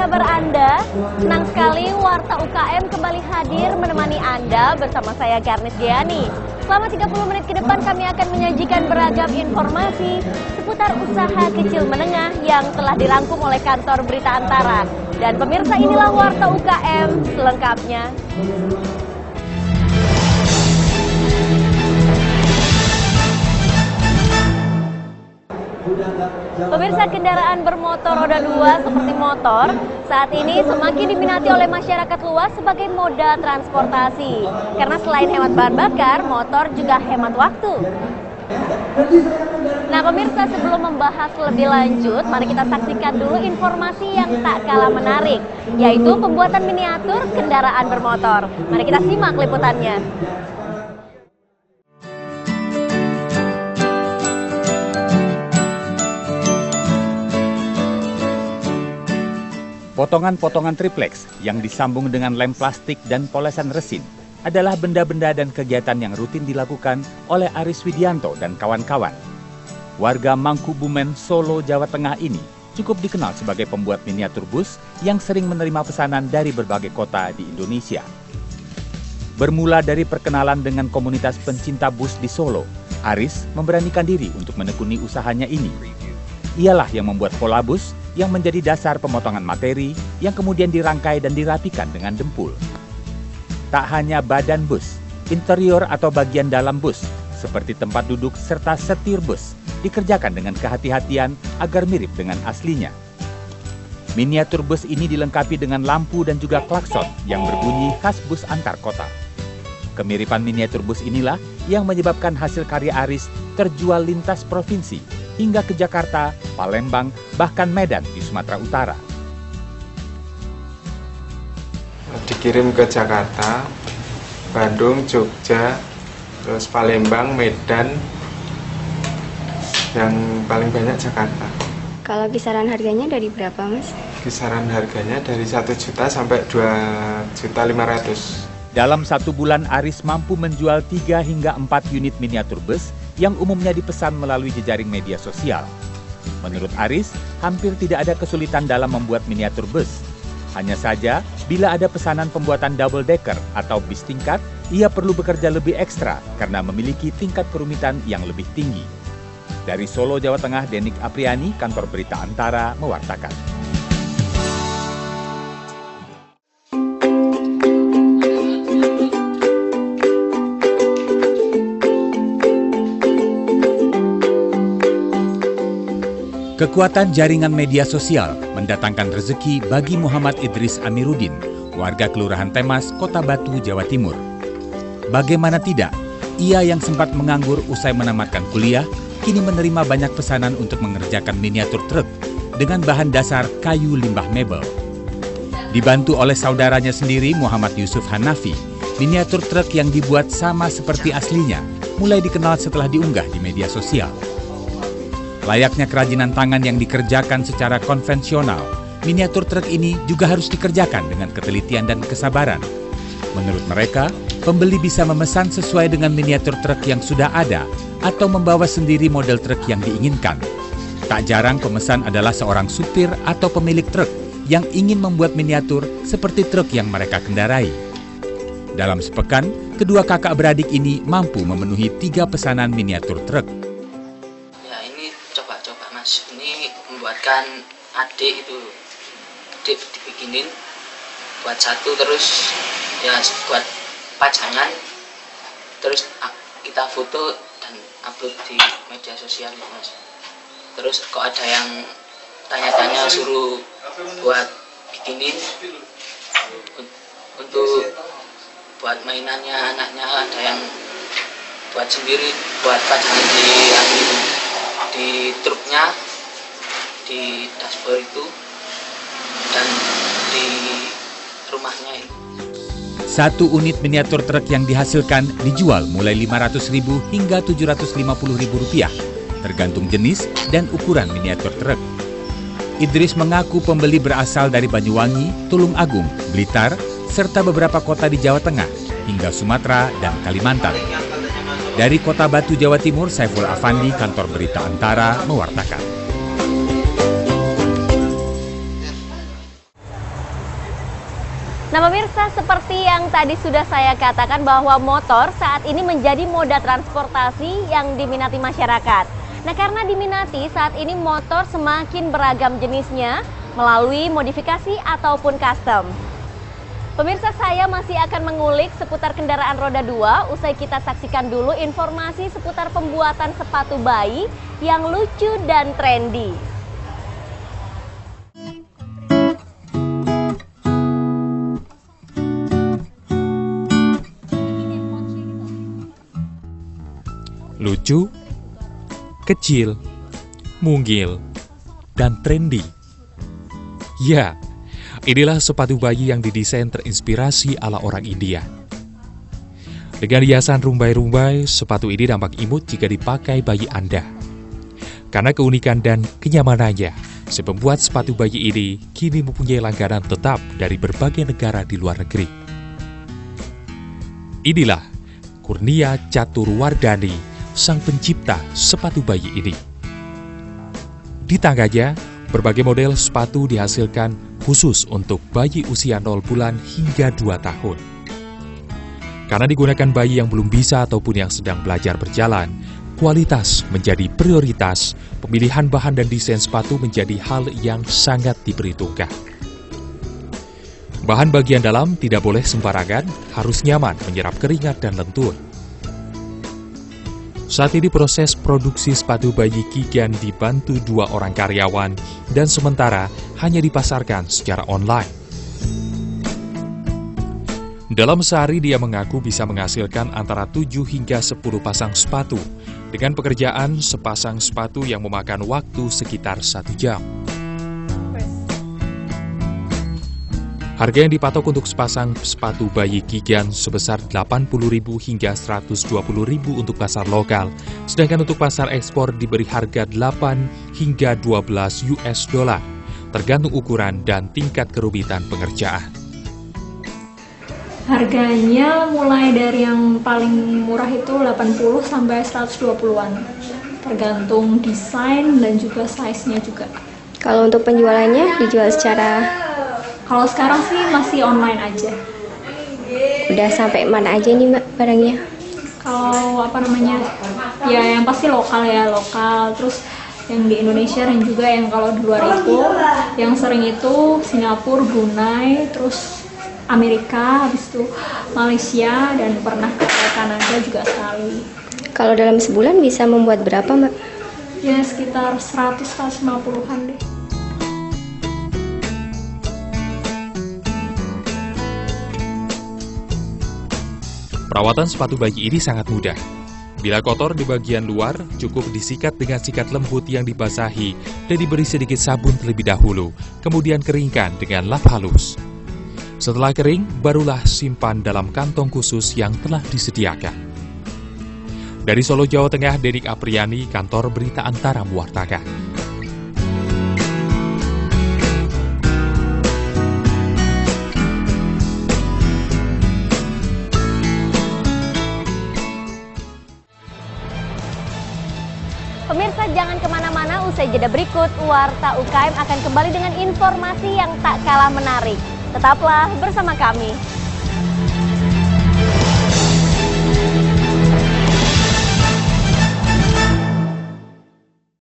kabar Anda? Senang sekali Warta UKM kembali hadir menemani Anda bersama saya Garnis Giani. Selama 30 menit ke depan kami akan menyajikan beragam informasi seputar usaha kecil menengah yang telah dirangkum oleh kantor Berita Antara. Dan pemirsa, inilah Warta UKM selengkapnya. Pemirsa, kendaraan bermotor roda 2 seperti motor saat ini semakin diminati oleh masyarakat luas sebagai moda transportasi. Karena selain hemat bahan bakar, motor juga hemat waktu. Nah pemirsa, sebelum membahas lebih lanjut, mari kita saksikan dulu informasi yang tak kalah menarik, yaitu pembuatan miniatur kendaraan bermotor. Mari kita simak liputannya. Potongan-potongan triplex yang disambung dengan lem plastik dan polesan resin adalah benda-benda dan kegiatan yang rutin dilakukan oleh Aris Widianto dan kawan-kawan. Warga Mangkubumen, Solo, Jawa Tengah ini cukup dikenal sebagai pembuat miniatur bus yang sering menerima pesanan dari berbagai kota di Indonesia. Bermula dari perkenalan dengan komunitas pencinta bus di Solo, Aris memberanikan diri untuk menekuni usahanya ini. Ialah yang membuat pola bus yang menjadi dasar pemotongan materi yang kemudian dirangkai dan dirapikan dengan dempul. Tak hanya badan bus, interior atau bagian dalam bus, seperti tempat duduk serta setir bus, dikerjakan dengan kehati-hatian agar mirip dengan aslinya. Miniatur bus ini dilengkapi dengan lampu dan juga klakson yang berbunyi khas bus antar kota. Kemiripan miniatur bus inilah yang menyebabkan hasil karya Aris terjual lintas provinsi, hingga ke Jakarta, Palembang, bahkan Medan di Sumatera Utara. Dikirim ke Jakarta, Bandung, Jogja, terus Palembang, Medan, yang paling banyak Jakarta. Kalau kisaran harganya dari berapa, Mas? Kisaran harganya dari 1 juta sampai 2.500.000. Dalam 1 bulan, Aris mampu menjual 3 hingga 4 unit miniatur bus yang umumnya dipesan melalui jejaring media sosial. Menurut Aris, hampir tidak ada kesulitan dalam membuat miniatur bus. Hanya saja, bila ada pesanan pembuatan double decker atau bis tingkat, ia perlu bekerja lebih ekstra karena memiliki tingkat kerumitan yang lebih tinggi. Dari Solo, Jawa Tengah, Denik Apriani, kantor Berita Antara, mewartakan. Kekuatan jaringan media sosial mendatangkan rezeki bagi Muhammad Idris Amiruddin, warga Kelurahan Temas, Kota Batu, Jawa Timur. Bagaimana tidak, ia yang sempat menganggur usai menamatkan kuliah, kini menerima banyak pesanan untuk mengerjakan miniatur truk dengan bahan dasar kayu limbah mebel. Dibantu oleh saudaranya sendiri, Muhammad Yusuf Hanafi, miniatur truk yang dibuat sama seperti aslinya mulai dikenal setelah diunggah di media sosial. Layaknya kerajinan tangan yang dikerjakan secara konvensional, miniatur truk ini juga harus dikerjakan dengan ketelitian dan kesabaran. Menurut mereka, pembeli bisa memesan sesuai dengan miniatur truk yang sudah ada atau membawa sendiri model truk yang diinginkan. Tak jarang pemesan adalah seorang supir atau pemilik truk yang ingin membuat miniatur seperti truk yang mereka kendarai. Dalam sepekan, kedua kakak beradik ini mampu memenuhi 3 pesanan miniatur truk. Ini membuatkan adik dibikinin buat satu, terus ya buat pajangan, terus kita foto dan upload di media sosial, Mas. Terus kok ada yang tanya-tanya suruh buat bikinin untuk buat mainannya anaknya, ada yang buat sendiri buat pajangan di truknya, di dashboard itu, dan di rumahnya itu. 1 unit miniatur truk yang dihasilkan dijual mulai Rp500.000 hingga Rp750.000, tergantung jenis dan ukuran miniatur truk. Idris mengaku pembeli berasal dari Banyuwangi, Tulung Agung, Blitar, serta beberapa kota di Jawa Tengah, hingga Sumatera dan Kalimantan. Dari Kota Batu, Jawa Timur, Saiful Afandi, kantor Berita Antara, mewartakan. Nah pemirsa, seperti yang tadi sudah saya katakan bahwa motor saat ini menjadi moda transportasi yang diminati masyarakat. Nah karena diminati, saat ini motor semakin beragam jenisnya melalui modifikasi ataupun custom. Pemirsa, saya masih akan mengulik seputar kendaraan roda 2. Usai kita saksikan dulu informasi seputar pembuatan sepatu bayi yang lucu dan trendy. Lucu, kecil, mungil, dan trendy. Ya, inilah sepatu bayi yang didesain terinspirasi ala orang India. Dengan hiasan rumbai-rumbai, sepatu ini nampak imut jika dipakai bayi Anda. Karena keunikan dan kenyamanannya, si pembuat sepatu bayi ini kini mempunyai langganan tetap dari berbagai negara di luar negeri. Inilah Kurnia Caturwardani, sang pencipta sepatu bayi ini. Di tangannya, berbagai model sepatu dihasilkan khusus untuk bayi usia 0 bulan hingga 2 tahun. Karena digunakan bayi yang belum bisa ataupun yang sedang belajar berjalan, kualitas menjadi prioritas, pemilihan bahan dan desain sepatu menjadi hal yang sangat diperhitungkan. Bahan bagian dalam tidak boleh sembarangan, harus nyaman, menyerap keringat dan lentur. Saat ini proses produksi sepatu bayi Kigan dibantu 2 orang karyawan dan sementara hanya dipasarkan secara online. Dalam sehari dia mengaku bisa menghasilkan antara 7 hingga 10 pasang sepatu dengan pekerjaan sepasang sepatu yang memakan waktu sekitar 1 jam. Harga yang dipatok untuk sepasang sepatu bayi Kigan sebesar Rp80.000 hingga Rp120.000 untuk pasar lokal, sedangkan untuk pasar ekspor diberi harga 8 hingga 12 US dollar, tergantung ukuran dan tingkat kerumitan pengerjaan. Harganya mulai dari yang paling murah itu 80 sampai 120-an, tergantung desain dan juga size-nya juga. Kalau untuk penjualannya dijual secara... Kalau sekarang sih masih online aja. Udah sampai mana aja nih Mbak barangnya? Kalau ya yang pasti lokal ya, lokal. Terus yang di Indonesia dan juga yang kalau di luar itu, yang sering itu Singapura, Brunei, terus Amerika, habis itu Malaysia, dan pernah ke Kanada juga sekali. Kalau dalam sebulan bisa membuat berapa Mbak? Ya sekitar 100-150-an deh. Perawatan sepatu bayi ini sangat mudah. Bila kotor di bagian luar, cukup disikat dengan sikat lembut yang dibasahi dan diberi sedikit sabun terlebih dahulu, kemudian keringkan dengan lap halus. Setelah kering, barulah simpan dalam kantong khusus yang telah disediakan. Dari Solo, Jawa Tengah, Denik Apriani, Kantor Berita Antara mewartakan. Pemirsa, jangan kemana-mana, usai jeda berikut, Warta UKM akan kembali dengan informasi yang tak kalah menarik. Tetaplah bersama kami.